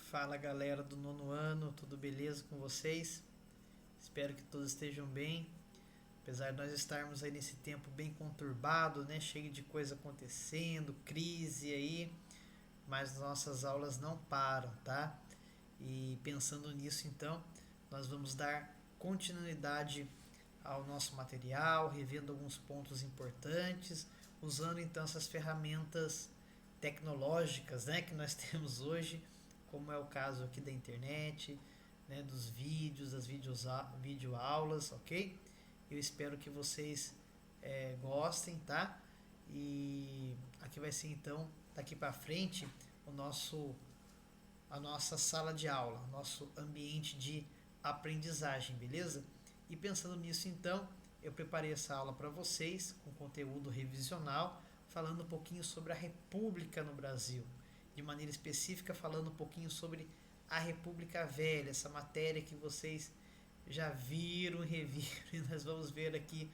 Fala galera do nono ano, tudo beleza com vocês? Espero que todos estejam bem. Apesar de nós estarmos aí nesse tempo bem conturbado, né, cheio de coisa acontecendo, crise aí, mas nossas aulas não param, tá? E pensando nisso, então, nós vamos dar continuidade ao nosso material, revendo alguns pontos importantes, usando então essas ferramentas tecnológicas, né, que nós temos hoje, como é o caso aqui da internet, né, dos vídeos, das videoaulas, ok? Eu espero que vocês gostem, tá? E aqui vai ser então, daqui para frente, o nosso a nossa sala de aula, nosso ambiente de aprendizagem, beleza? E pensando nisso, então, eu preparei essa aula para vocês com conteúdo revisional, falando um pouquinho sobre a República no Brasil, de maneira específica, falando um pouquinho sobre a República Velha, essa matéria que vocês já viram e reviram, e nós vamos ver aqui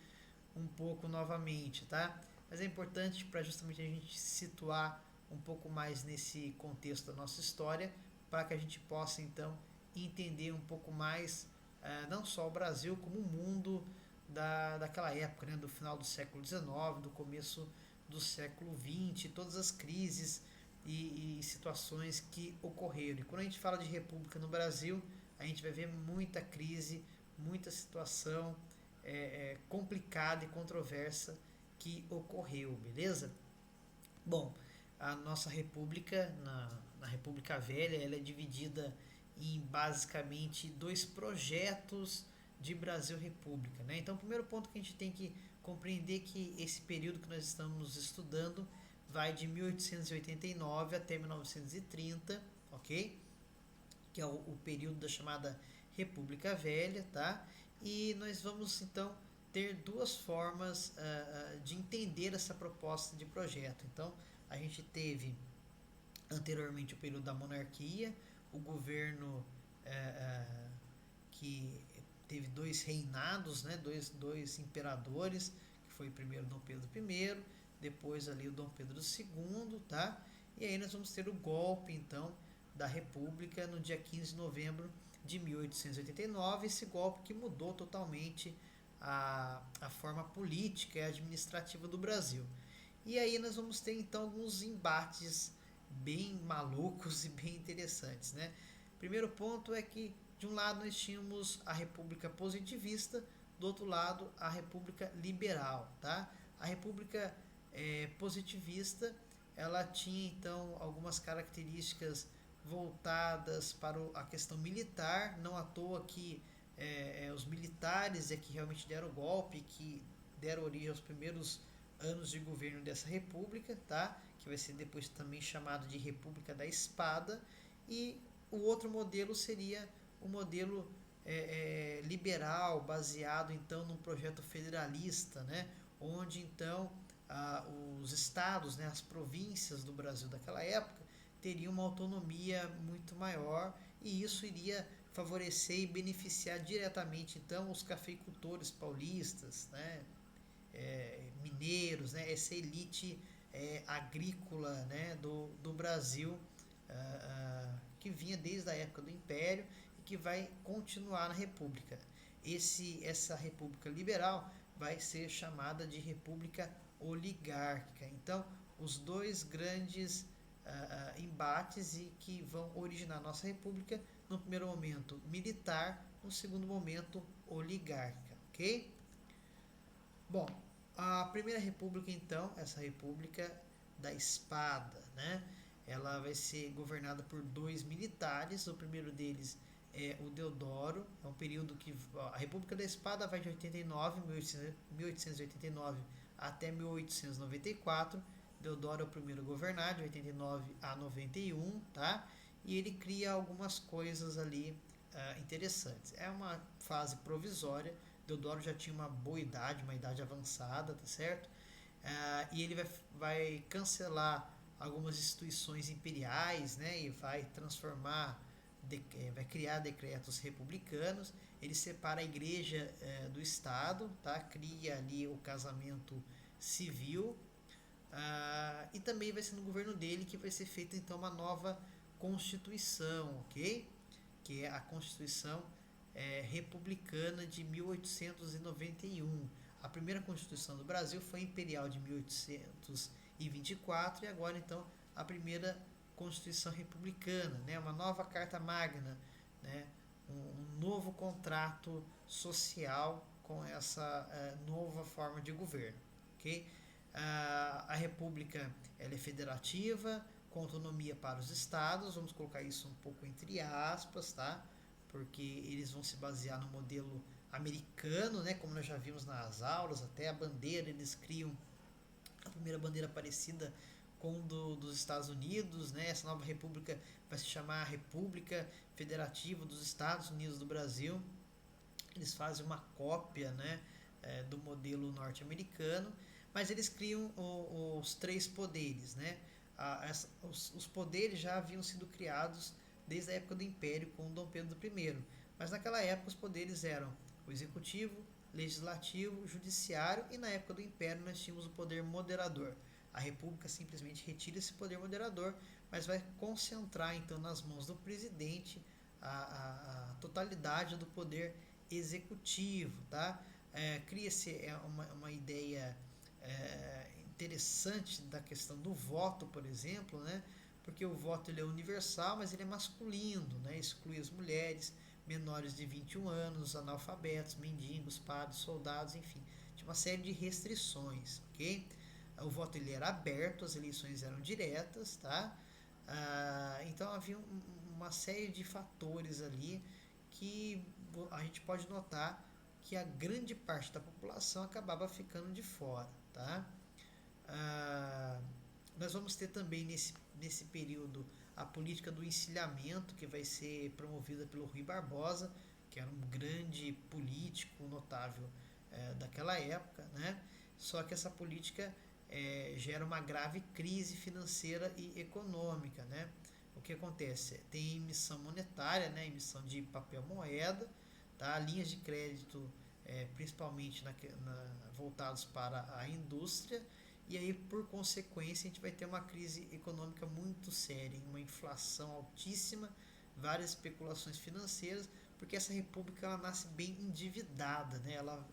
um pouco novamente, tá? Mas é importante para justamente a gente se situar um pouco mais nesse contexto da nossa história, para que a gente possa então entender um pouco mais não só o Brasil, como o mundo daquela época, né? Do final do século XIX, do começo do século XX, todas as crises e situações que ocorreram. E quando a gente fala de república no Brasil, a gente vai ver muita crise, muita situação complicada e controversa que ocorreu, beleza? Bom, a nossa república, na República Velha, ela é dividida em basicamente dois projetos de Brasil República, né? Então, o primeiro ponto que a gente tem que compreender é que esse período que nós estamos estudando vai de 1889 até 1930, ok? Que é o período da chamada República Velha, tá? E nós vamos então ter duas formas de entender essa proposta de projeto. Então, a gente teve anteriormente o período da monarquia, o governo que teve dois reinados, né, dois imperadores, que foi primeiro Dom Pedro I, depois ali o Dom Pedro II, tá? E aí nós vamos ter o golpe, então, da República no dia 15 de novembro de 1889, esse golpe que mudou totalmente a forma política e administrativa do Brasil. E aí nós vamos ter então alguns embates bem malucos e bem interessantes, né? Primeiro ponto é que de um lado nós tínhamos a República Positivista, do outro lado a República Liberal, tá? A República Positivista, ela tinha então algumas características voltadas para a questão militar, não à toa que os militares é que realmente deram o golpe, que deram origem aos primeiros anos de governo dessa república, tá? Que vai ser depois também chamado de República da Espada, e o outro modelo seria o modelo liberal, baseado então num projeto federalista, né? Onde então os estados, né, as províncias do Brasil daquela época teriam uma autonomia muito maior, e isso iria favorecer e beneficiar diretamente então os cafeicultores paulistas, né, mineiros, né, essa elite agrícola, né, do Brasil, que vinha desde a época do Império e que vai continuar na República. Essa República Liberal vai ser chamada de República Oligárquica. Então, os dois grandes embates e que vão originar a nossa República, no primeiro momento militar, no segundo momento oligárquica, ok? Bom, a Primeira República, então, essa República da Espada, né? Ela vai ser governada por dois militares. O primeiro deles é o Deodoro. É um período que a República da Espada vai de 1889 até 1894. Deodoro é o primeiro a governar, de 89 a 91, tá? E ele cria algumas coisas ali interessantes. É uma fase provisória. Deodoro já tinha uma boa idade, uma idade avançada, tá certo? E ele vai cancelar algumas instituições imperiais, né? E vai transformar, vai criar decretos republicanos. Ele separa a igreja do Estado, tá? Cria ali o casamento civil. E também vai ser no governo dele que vai ser feita então uma nova Constituição, ok? Que é a Constituição Republicana de 1891. A primeira Constituição do Brasil foi imperial de 1824 e agora então a primeira Constituição republicana, né? Uma nova Carta Magna, né? Um novo contrato social com essa nova forma de governo, ok? A República ela é federativa, com autonomia para os estados, vamos colocar isso um pouco entre aspas, tá? Porque eles vão se basear no modelo americano, né? Como nós já vimos nas aulas, até a bandeira, eles criam a primeira bandeira parecida com dos Estados Unidos, né? Essa nova república vai se chamar República Federativa dos Estados Unidos do Brasil. Eles fazem uma cópia, né, do modelo norte-americano, mas eles criam os três poderes, né? Os poderes já haviam sido criados desde a época do Império com Dom Pedro I, mas naquela época os poderes eram o executivo, legislativo, judiciário e na época do Império nós tínhamos o poder moderador. A República simplesmente retira esse poder moderador, mas vai concentrar então nas mãos do presidente a totalidade do poder executivo, tá? Cria-se uma ideia interessante da questão do voto, por exemplo, né? Porque o voto ele é universal, mas ele é masculino, né? Exclui as mulheres menores de 21 anos, analfabetos, mendigos, padres, soldados, enfim, tinha uma série de restrições, ok? O voto ele era aberto, as eleições eram diretas, tá? Então havia uma série de fatores ali que a gente pode notar que a grande parte da população acabava ficando de fora, tá? Nós vamos ter também nesse período a política do encilhamento, que vai ser promovida pelo Rui Barbosa, que era um grande político notável daquela época, né? Só que essa política gera uma grave crise financeira e econômica, né? O que acontece? Tem emissão monetária, né? Emissão de papel moeda, tá? Linhas de crédito principalmente voltados para a indústria, e aí por consequência a gente vai ter uma crise econômica muito séria, uma inflação altíssima, várias especulações financeiras, porque essa república ela nasce bem endividada, né? Ela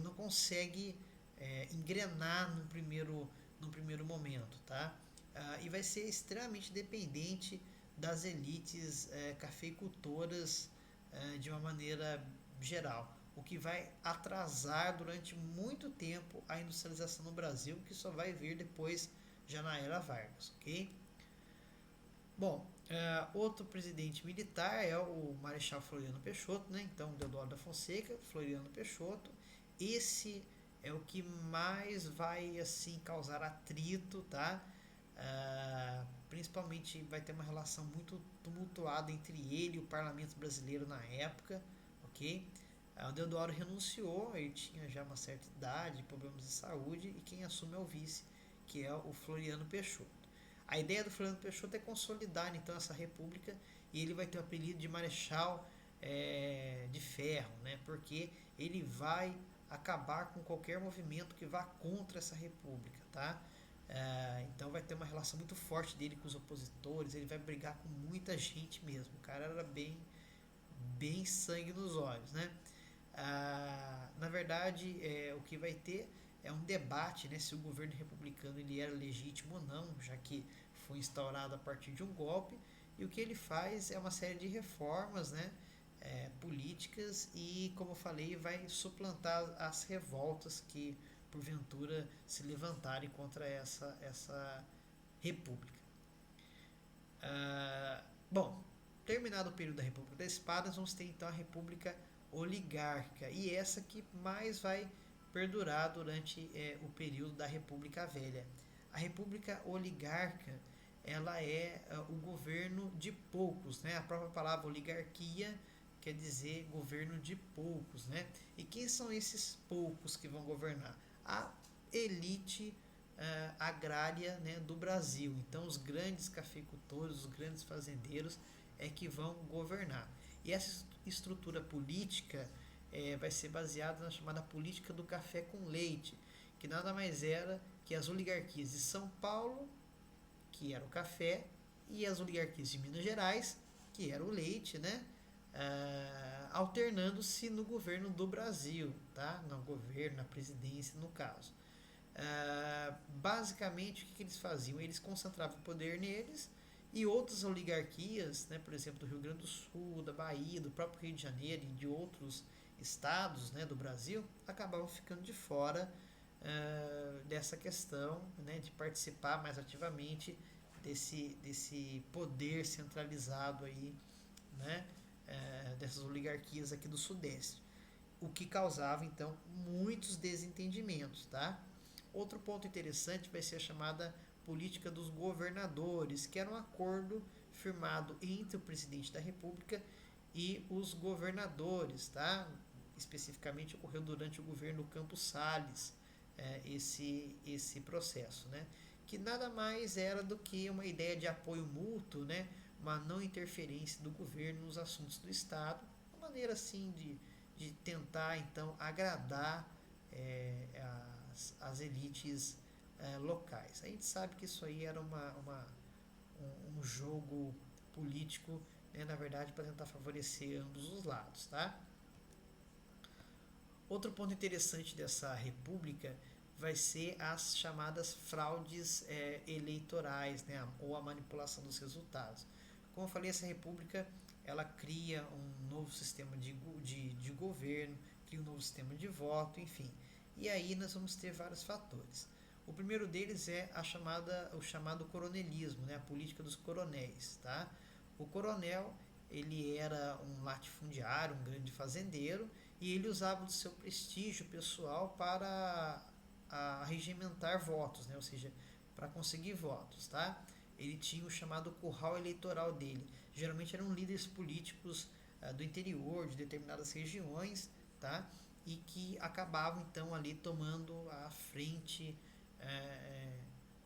não consegue engrenar num primeiro momento, tá? E vai ser extremamente dependente das elites cafeicultoras de uma maneira geral, o que vai atrasar durante muito tempo a industrialização no Brasil, que só vai vir depois, já na era Vargas, ok? Bom, outro presidente militar é o Marechal Floriano Peixoto, né? Então, Deodoro da Fonseca, Floriano Peixoto. Esse é o que mais vai assim causar atrito, tá? Principalmente vai ter uma relação muito tumultuada entre ele e o parlamento brasileiro na época, ok? O Deodoro renunciou, ele tinha já uma certa idade, problemas de saúde, e quem assume é o vice, que é o Floriano Peixoto. A ideia do Floriano Peixoto é consolidar então essa república, e ele vai ter o apelido de Marechal de Ferro, né? Porque ele vai acabar com qualquer movimento que vá contra essa república, tá? Então vai ter uma relação muito forte dele com os opositores, ele vai brigar com muita gente mesmo. O cara era bem sangue nos olhos, né? Na verdade, o que vai ter é um debate, né, se o governo republicano ele era legítimo ou não, já que foi instaurado a partir de um golpe, e o que ele faz é uma série de reformas, né, políticas, e, como eu falei, vai suplantar as revoltas que porventura se levantarem contra essa república. Bom, terminado o período da República das Espadas, vamos ter então a República Oligárquica, e essa que mais vai perdurar durante o período da República Velha. A República Oligárquica ela é o governo de poucos, né? A própria palavra oligarquia quer dizer governo de poucos, né? E quem são esses poucos que vão governar? A elite agrária, né, do Brasil. Então, os grandes cafeicultores, os grandes fazendeiros é que vão governar. E essa estrutura política vai ser baseada na chamada política do café com leite, que nada mais era que as oligarquias de São Paulo, que era o café, e as oligarquias de Minas Gerais, que era o leite, né? Alternando-se no governo do Brasil, tá? No governo, na presidência, no caso. Basicamente, o que eles faziam? Eles concentravam o poder neles e outras oligarquias, né, por exemplo, do Rio Grande do Sul, da Bahia, do próprio Rio de Janeiro e de outros estados, né, do Brasil, acabavam ficando de fora dessa questão, né, de participar mais ativamente desse poder centralizado aí, né, dessas oligarquias aqui do Sudeste, o que causava então muitos desentendimentos, tá? Outro ponto interessante vai ser a chamada política dos governadores, que era um acordo firmado entre o presidente da República e os governadores, tá? Especificamente ocorreu durante o governo Campos Salles, esse processo, né? Que nada mais era do que uma ideia de apoio mútuo, né? Uma não interferência do governo nos assuntos do Estado, uma maneira assim de tentar então agradar as elites locais. A gente sabe que isso aí era um jogo político, né, na verdade, para tentar favorecer ambos os lados, tá? Outro ponto interessante dessa república vai ser as chamadas fraudes eleitorais, né, ou a manipulação dos resultados. Como eu falei, essa república ela cria um novo sistema de governo, cria um novo sistema de voto, enfim. E aí nós vamos ter vários fatores. O primeiro deles é o chamado coronelismo, né, a política dos coronéis. Tá? O coronel ele era um latifundiário, um grande fazendeiro, e ele usava do seu prestígio pessoal para regimentar votos, né, ou seja, para conseguir votos. Tá? Ele tinha o chamado curral eleitoral dele. Geralmente eram líderes políticos do interior, de determinadas regiões, tá? E que acabavam então ali tomando a frente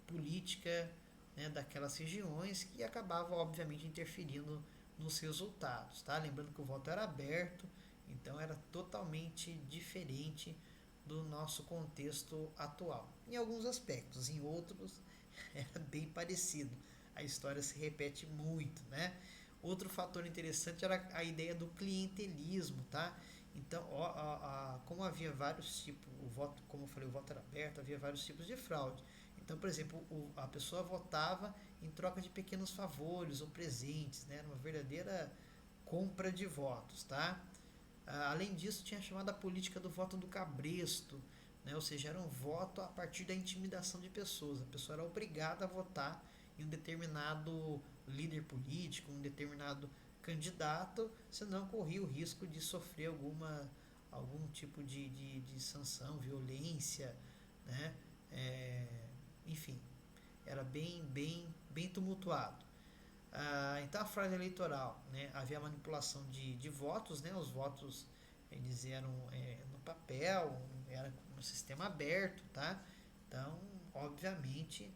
política, né, daquelas regiões, que acabava obviamente interferindo nos resultados, tá? Lembrando que o voto era aberto, então era totalmente diferente do nosso contexto atual. Em alguns aspectos, em outros era bem parecido. A história se repete muito, né? Outro fator interessante era a ideia do clientelismo, tá? Então, como havia vários tipos, o voto, como eu falei, o voto era aberto, havia vários tipos de fraude. Então, por exemplo, a pessoa votava em troca de pequenos favores ou presentes, né? Era uma verdadeira compra de votos, tá? Além disso, tinha a chamada política do voto do cabresto, né? Ou seja, era um voto a partir da intimidação de pessoas. A pessoa era obrigada a votar em um determinado líder político, um determinado candidato, senão corria o risco de sofrer algum tipo de sanção, violência, né? Enfim, era bem tumultuado. Então a fraude eleitoral, né? Havia manipulação de votos, né? Os votos eles eram no papel, era no sistema aberto, tá? Então, obviamente,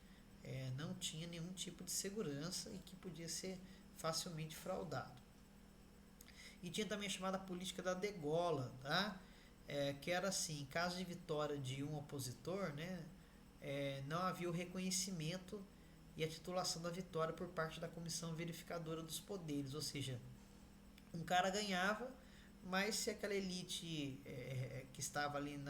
não tinha nenhum tipo de segurança e que podia ser facilmente fraudado. E tinha também a chamada política da degola, tá? Que era assim, em caso de vitória de um opositor, né? Não havia o reconhecimento e a titulação da vitória por parte da comissão verificadora dos poderes, ou seja, um cara ganhava, mas se aquela elite que estava ali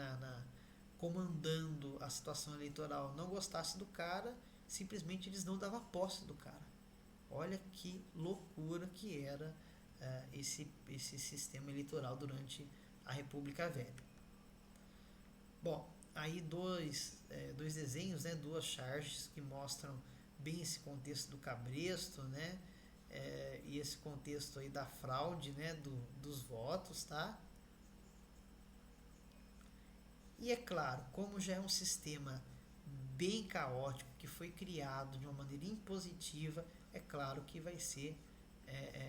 comandando a situação eleitoral não gostasse do cara, simplesmente eles não davam posse do cara. Olha que loucura que era esse sistema eleitoral durante a República Velha. Bom, aí dois desenhos, né, duas charges que mostram bem esse contexto do cabresto, né, e esse contexto aí da fraude, né, dos votos, tá? E é claro, como já é um sistema bem caótico, que foi criado de uma maneira impositiva, é claro que vai ser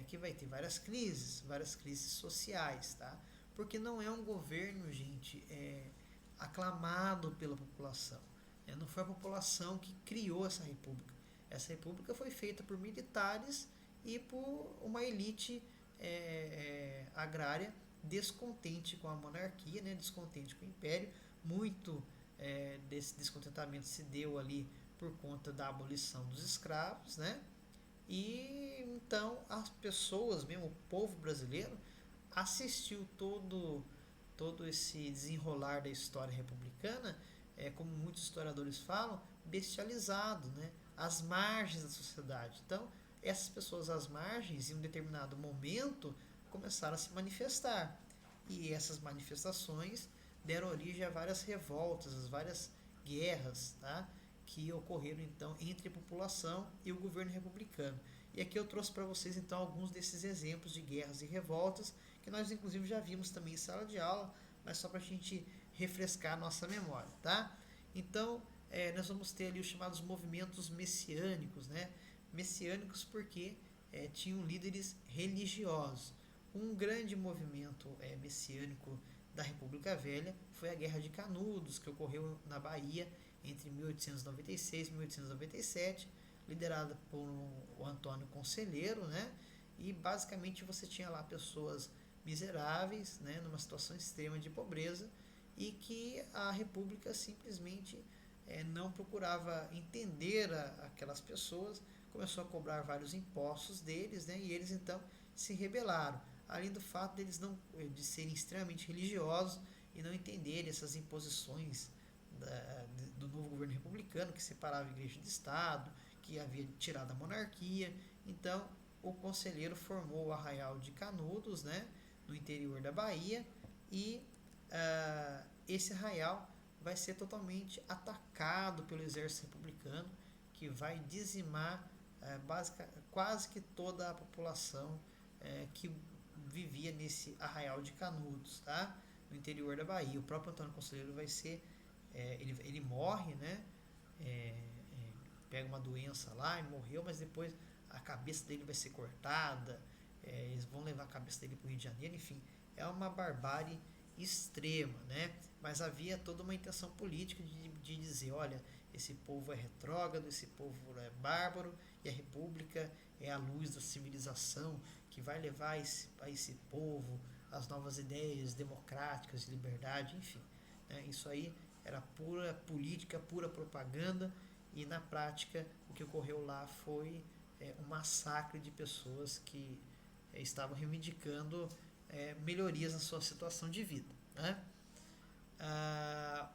que vai ter várias crises sociais, tá? Porque não é um governo, gente, aclamado pela população. Não foi a população que criou essa república. Essa república foi feita por militares e por uma elite agrária descontente com a monarquia, né, descontente com o império. Muito desse descontentamento se deu ali por conta da abolição dos escravos, né? E então as pessoas, mesmo o povo brasileiro, assistiu todo esse desenrolar da história republicana, como muitos historiadores falam, bestializado, né? Às margens da sociedade. Então, essas pessoas às margens, em um determinado momento, começaram a se manifestar. E essas manifestações deram origem a várias revoltas, as várias guerras, tá? Que ocorreram então entre a população e o governo republicano. E aqui eu trouxe para vocês então alguns desses exemplos de guerras e revoltas que nós inclusive já vimos também em sala de aula, mas só para a gente refrescar a nossa memória, tá? Então, nós vamos ter ali os chamados movimentos messiânicos, né? Messiânicos porque tinham líderes religiosos. Um grande movimento messiânico da República Velha foi a Guerra de Canudos, que ocorreu na Bahia entre 1896 e 1897, liderada por o Antônio Conselheiro, né? E basicamente você tinha lá pessoas miseráveis, né, numa situação extrema de pobreza, e que a República simplesmente não procurava entender aquelas pessoas, começou a cobrar vários impostos deles, né, e eles então se rebelaram, além do fato deles não, de serem extremamente religiosos e não entenderem essas imposições do novo governo republicano, que separava a igreja do Estado, que havia tirado a monarquia. Então o conselheiro formou o Arraial de Canudos, né, no interior da Bahia, e esse arraial vai ser totalmente atacado pelo exército republicano, que vai dizimar quase que toda a população que vivia nesse Arraial de Canudos, tá? No interior da Bahia. O próprio Antônio Conselheiro vai ser, ele morre, né? Pega uma doença lá e morreu, mas depois a cabeça dele vai ser cortada, eles vão levar a cabeça dele para o Rio de Janeiro, enfim, é uma barbárie extrema, né? Mas havia toda uma intenção política de dizer, olha, esse povo é retrógrado, esse povo é bárbaro, e a República é a luz da civilização que vai levar a esse povo as novas ideias democráticas, de liberdade, enfim. Né? Isso aí era pura política, pura propaganda, e na prática o que ocorreu lá foi um massacre de pessoas que estavam reivindicando melhorias na sua situação de vida. Né?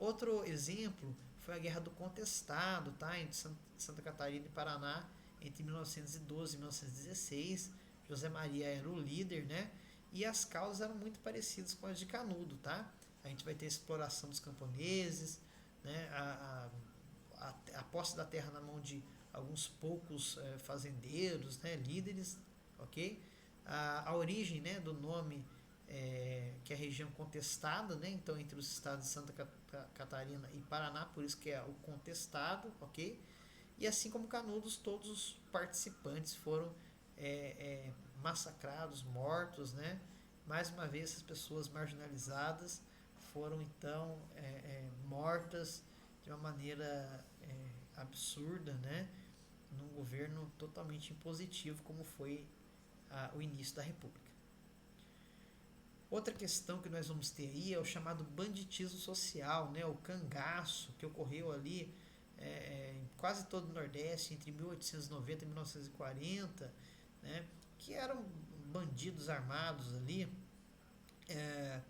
Outro exemplo foi a Guerra do Contestado, tá? Entre Santa Catarina e Paraná, entre 1912 e 1916. José Maria era o líder, né? E as causas eram muito parecidas com as de Canudo, tá? A gente vai ter a exploração dos camponeses, né? A posse da terra na mão de alguns poucos fazendeiros, né? Líderes, ok? A origem, né, do nome que é a região contestada, né? Então entre os estados de Santa Catarina e Paraná, por isso que é o contestado, ok? E assim como Canudos, todos os participantes foram massacrados, mortos, né? Mais uma vez essas pessoas marginalizadas foram então mortas de uma maneira absurda, né? Num governo totalmente impositivo como foi o início da República. Outra questão que nós vamos ter aí é o chamado banditismo social, né? O cangaço que ocorreu ali em quase todo o Nordeste entre 1890 e 1940, né? Que eram bandidos armados ali,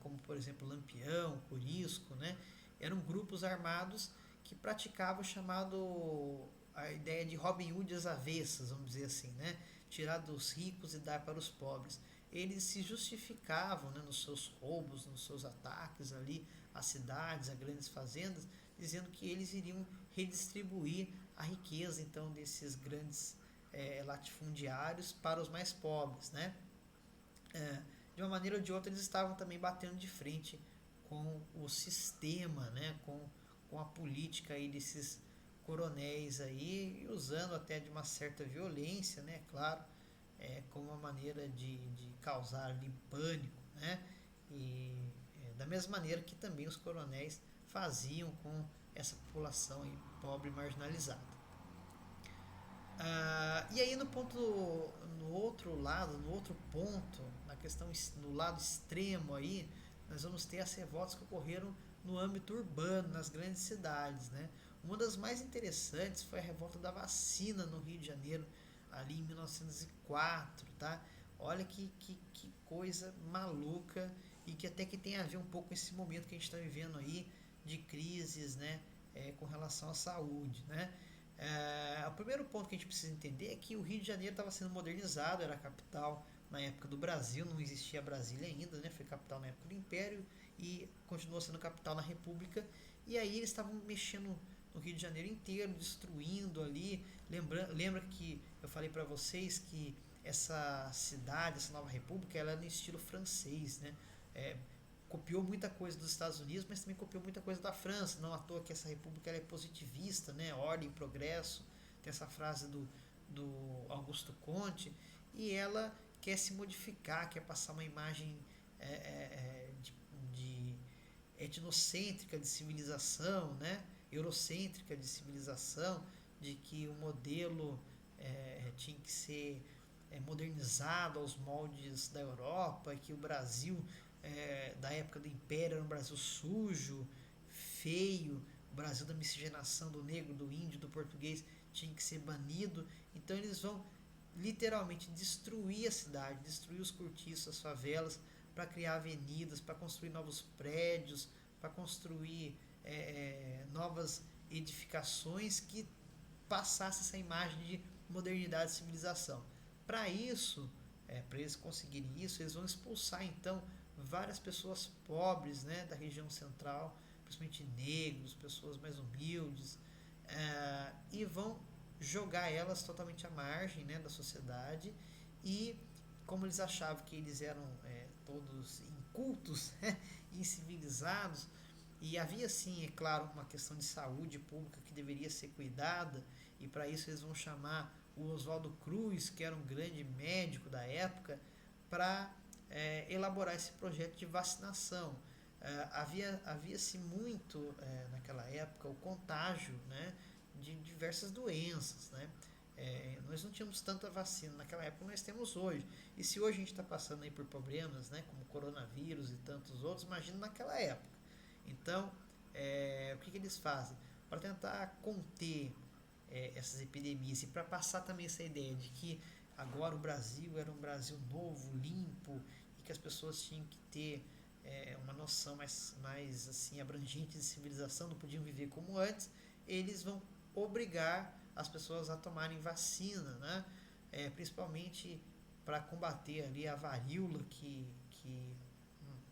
como por exemplo Lampião, Corisco, né? Eram grupos armados que praticavam o chamado, a ideia de Robin Hood às avessas, vamos dizer assim, né? Tirar dos ricos e dar para os pobres. Eles se justificavam, né, nos seus roubos, nos seus ataques ali às cidades, a grandes fazendas, dizendo que eles iriam redistribuir a riqueza então desses grandes latifundiários para os mais pobres, né? De uma maneira ou de outra eles estavam também batendo de frente com o sistema, né? Com a política aí desses coronéis aí, e usando até de uma certa violência, né? Claro, como uma maneira de causar ali pânico, né? E da mesma maneira que também os coronéis faziam com essa população aí, pobre e marginalizada. E aí no outro lado, no outro ponto, na questão no lado extremo aí, nós vamos ter as revoltas que ocorreram no âmbito urbano, nas grandes cidades, né? Uma das mais interessantes foi a revolta da vacina no Rio de Janeiro, ali em 1904, tá? Olha que coisa maluca e que até que tem a ver um pouco com esse momento que a gente está vivendo aí de crises, né? Com relação à saúde, né? O primeiro ponto que a gente precisa entender é que o Rio de Janeiro estava sendo modernizado, era a capital na época do Brasil, não existia Brasília ainda, né? Foi capital na época do Império e continuou sendo capital na República. E aí eles estavam mexendo no Rio de Janeiro inteiro, destruindo ali. Lembra que eu falei para vocês que essa cidade, essa nova república, ela é no estilo francês, né? É, copiou muita coisa dos Estados Unidos, mas também copiou muita coisa da França. Não à toa que essa república ela é positivista, né? Ordem e progresso. Tem essa frase do Augusto Conte. E ela quer se modificar, quer passar uma imagem de etnocêntrica de civilização, né? Eurocêntrica de civilização, de que o modelo tinha que ser modernizado aos moldes da Europa, que o Brasil da época do Império era um Brasil sujo, feio, o Brasil da miscigenação do negro, do índio, do português tinha que ser banido. Então eles vão literalmente destruir a cidade, destruir os cortiços, as favelas, para criar avenidas, para construir novos prédios, para construir novas edificações que passassem essa imagem de modernidade e civilização. Para isso, para eles conseguirem isso, eles vão expulsar então várias pessoas pobres, né, da região central, principalmente negros, pessoas mais humildes, e vão jogar elas totalmente à margem, né, da sociedade. E como eles achavam que eles eram todos incultos, incivilizados, e havia sim, é claro, uma questão de saúde pública que deveria ser cuidada, e para isso eles vão chamar o Oswaldo Cruz, que era um grande médico da época, para elaborar esse projeto de vacinação. Havia-se muito naquela época o contágio, né, de diversas doenças, né? Nós não tínhamos tanta vacina naquela época como nós temos hoje. E se hoje a gente está passando aí por problemas, né, como coronavírus e tantos outros, imagina naquela época. Então, o que eles fazem? Para tentar conter essas epidemias e para passar também essa ideia de que agora o Brasil era um Brasil novo, limpo, e que as pessoas tinham que ter uma noção mais assim, abrangente de civilização, não podiam viver como antes, eles vão obrigar as pessoas a tomarem vacina, né? Principalmente para combater ali a varíola que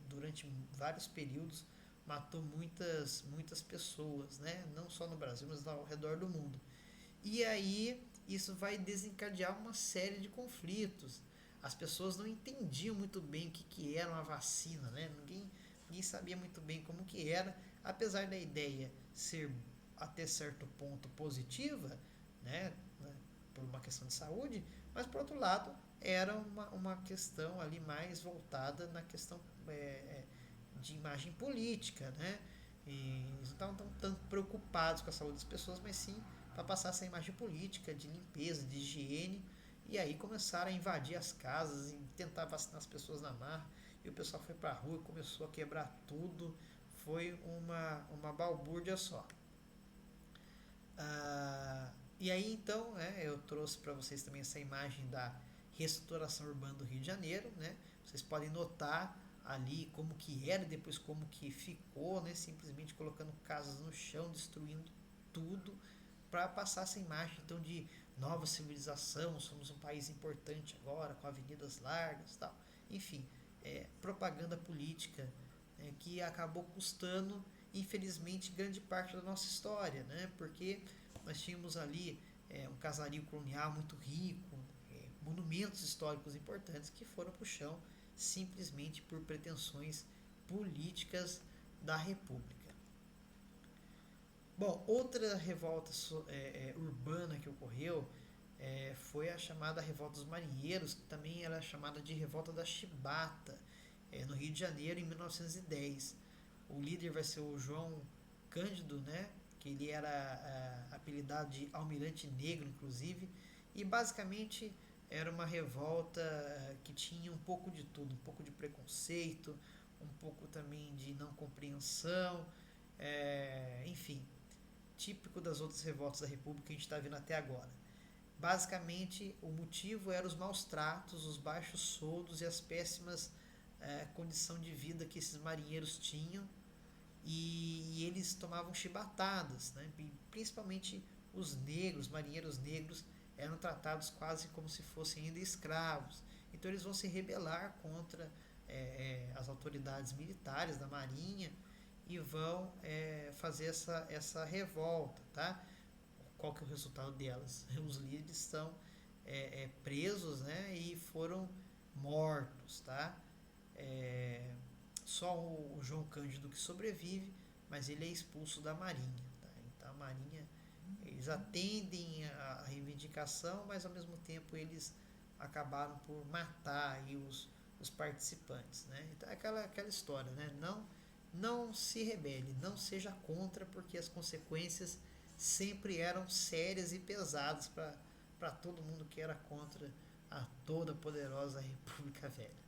durante vários períodos matou muitas pessoas, né? Não só no Brasil, mas ao redor do mundo. E aí isso vai desencadear uma série de conflitos. As pessoas não entendiam muito bem o que era uma vacina, né? Ninguém sabia muito bem como que era, apesar da ideia ser até certo ponto positiva, né? Por uma questão de saúde, mas por outro lado era uma questão ali mais voltada na questão de imagem política, né? E eles não estavam tão preocupados com a saúde das pessoas, mas sim para passar essa imagem política, de limpeza, de higiene. E aí começaram a invadir as casas e tentar vacinar as pessoas na marra. E o pessoal foi para a rua e começou a quebrar tudo. Foi uma balbúrdia só. E aí então eu trouxe para vocês também essa imagem da reestruturação urbana do Rio de Janeiro, né? Vocês podem notar ali como que era e depois como que ficou, né? Simplesmente colocando casas no chão, destruindo tudo para passar essa imagem então de nova civilização, somos um país importante agora com avenidas largas, tal. Enfim, propaganda política que acabou custando infelizmente grande parte da nossa história, né? Porque nós tínhamos ali um casario colonial muito rico, monumentos históricos importantes que foram para o chão simplesmente por pretensões políticas da República. Bom, outra revolta urbana que ocorreu foi a chamada Revolta dos Marinheiros, que também era chamada de Revolta da Chibata, no Rio de Janeiro, em 1910. O líder vai ser o João Cândido, né? Que ele era apelidado de Almirante Negro, inclusive, e basicamente era uma revolta que tinha um pouco de tudo, um pouco de preconceito, um pouco também de não compreensão, enfim, típico das outras revoltas da República que a gente está vendo até agora. Basicamente, o motivo era os maus tratos, os baixos soldos e as péssimas condição de vida que esses marinheiros tinham, e eles tomavam chibatadas, né? Principalmente os negros, marinheiros negros, eram tratados quase como se fossem ainda escravos. Então eles vão se rebelar contra as autoridades militares da marinha e vão fazer essa revolta, tá? Qual que é o resultado delas? Os líderes são presos, né, e foram mortos, tá? Só o João Cândido que sobrevive, mas ele é expulso da marinha, tá? Então a marinha, eles atendem a reivindicação, mas ao mesmo tempo eles acabaram por matar aí os participantes, né? Então é aquela história, né? Não se rebele, não seja contra, porque as consequências sempre eram sérias e pesadas para todo mundo que era contra a toda poderosa República Velha.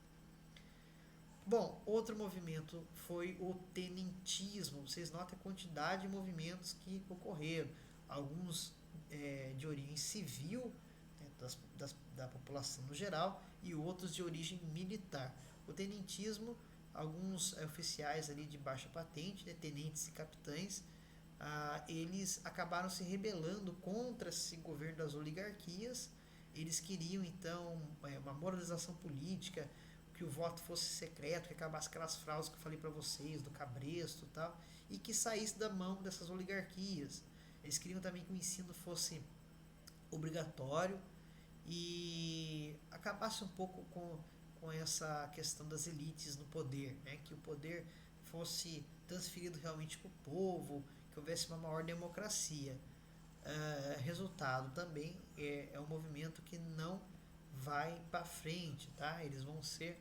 Bom, outro movimento foi o tenentismo. Vocês notam a quantidade de movimentos que ocorreram. Alguns de origem civil, né, da população no geral, e outros de origem militar. O tenentismo, alguns oficiais ali de baixa patente, né, tenentes e capitães, eles acabaram se rebelando contra esse governo das oligarquias. Eles queriam então uma moralização política, que o voto fosse secreto, que acabasse aquelas fraudes que eu falei para vocês, do cabresto e tal, e que saísse da mão dessas oligarquias. Eles queriam também que o ensino fosse obrigatório e acabasse um pouco com essa questão das elites no poder, né? Que o poder fosse transferido realmente para o povo, que houvesse uma maior democracia. Resultado também é um movimento que não vai para frente, tá? Eles vão ser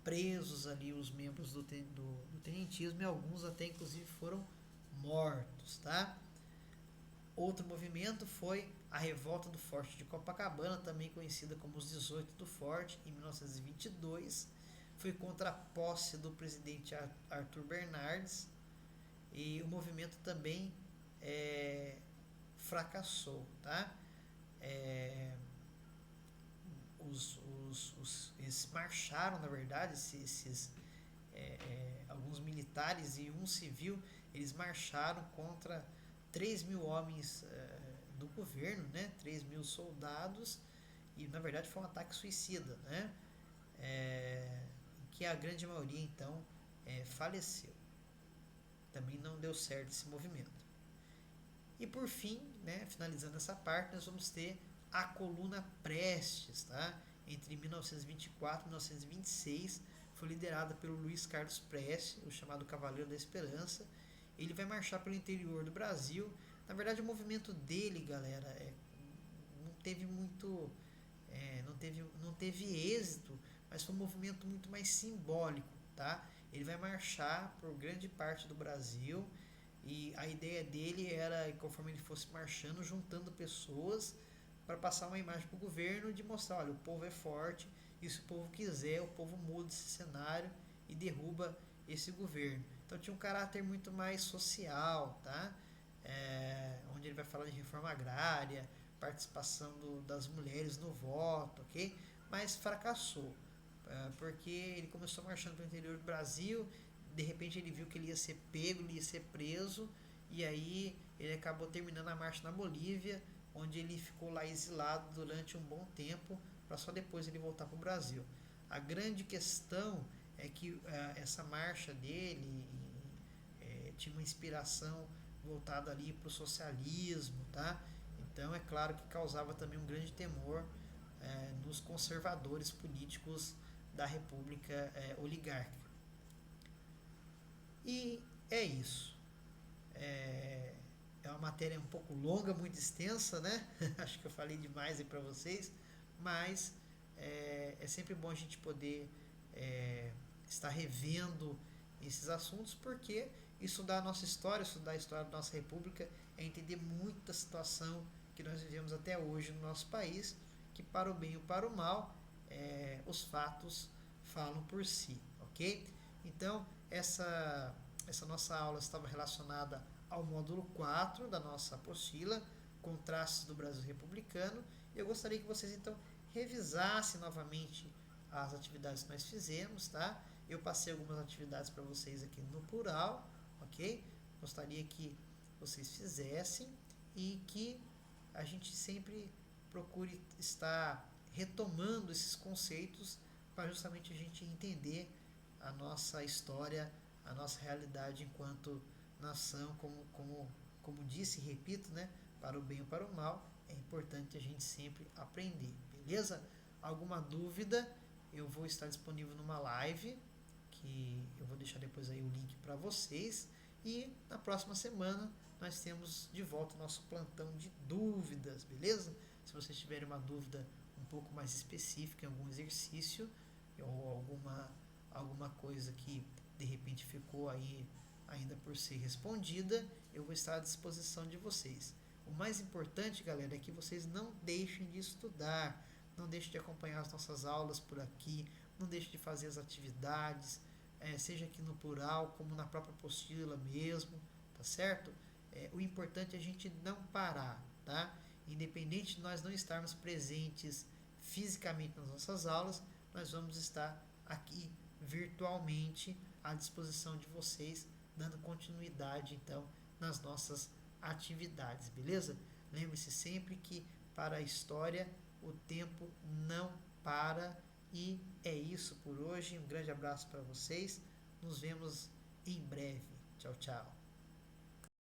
presos ali, os membros do tenentismo, e alguns até inclusive foram mortos, tá? Outro movimento foi a revolta do Forte de Copacabana, também conhecida como os 18 do Forte, em 1922. Foi contra a posse do presidente Arthur Bernardes, e o movimento também fracassou, tá? Eles marcharam, na verdade, alguns militares e um civil, eles marcharam contra 3.000 homens do governo, né? 3.000 soldados, e na verdade foi um ataque suicida, né? Que a grande maioria então faleceu. Também não deu certo esse movimento. E por fim, né, finalizando essa parte, nós vamos ter a Coluna Prestes, tá? Entre 1924 e 1926, foi liderada pelo Luiz Carlos Prestes, o chamado Cavaleiro da Esperança. Ele vai marchar pelo interior do Brasil. Na verdade, o movimento dele, galera, não teve muito, não teve êxito, mas foi um movimento muito mais simbólico, tá? Ele vai marchar por grande parte do Brasil, e a ideia dele era, conforme ele fosse marchando, juntando pessoas para passar uma imagem para o governo de mostrar, olha, o povo é forte, e se o povo quiser, o povo muda esse cenário e derruba esse governo. Então tinha um caráter muito mais social, tá? Onde ele vai falar de reforma agrária, participação das mulheres no voto, ok? Mas fracassou, porque ele começou marchando pelo interior do Brasil, de repente ele viu que ele ia ser pego, ele ia ser preso, e aí ele acabou terminando a marcha na Bolívia, onde ele ficou lá exilado durante um bom tempo, para só depois ele voltar para o Brasil. A grande questão é que essa marcha dele tinha uma inspiração voltada ali para o socialismo, tá? Então é claro que causava também um grande temor nos conservadores políticos da República Oligárquica. E é isso. É uma matéria um pouco longa, muito extensa, né? Acho que eu falei demais aí para vocês, mas é sempre bom a gente poder estar revendo esses assuntos, porque estudar a nossa história, estudar a história da nossa república, é entender muita situação que nós vivemos até hoje no nosso país, que para o bem ou para o mal, os fatos falam por si, ok? Então, essa nossa aula estava relacionada ao módulo 4 da nossa apostila, Contrastes do Brasil Republicano. Eu gostaria que vocês, então, revisassem novamente as atividades que nós fizemos, tá? Eu passei algumas atividades para vocês aqui no plural, ok? Gostaria que vocês fizessem e que a gente sempre procure estar retomando esses conceitos para justamente a gente entender a nossa história, a nossa realidade enquanto nação, como disse e repito, né? Para o bem ou para o mal, é importante a gente sempre aprender, beleza? Alguma dúvida, eu vou estar disponível numa live, que eu vou deixar depois aí o link para vocês, e na próxima semana nós temos de volta o nosso plantão de dúvidas, beleza? Se vocês tiverem uma dúvida um pouco mais específica em algum exercício ou alguma coisa que de repente ficou aí ainda por ser respondida, eu vou estar à disposição de vocês. O mais importante, galera, é que vocês não deixem de estudar, não deixem de acompanhar as nossas aulas por aqui, não deixem de fazer as atividades, seja aqui no plural, como na própria apostila mesmo, tá certo? O importante é a gente não parar, tá? Independente de nós não estarmos presentes fisicamente nas nossas aulas, nós vamos estar aqui virtualmente à disposição de vocês, dando continuidade, então, nas nossas atividades, beleza? Lembre-se sempre que para a história o tempo não para. E é isso por hoje. Um grande abraço para vocês. Nos vemos em breve. Tchau, tchau.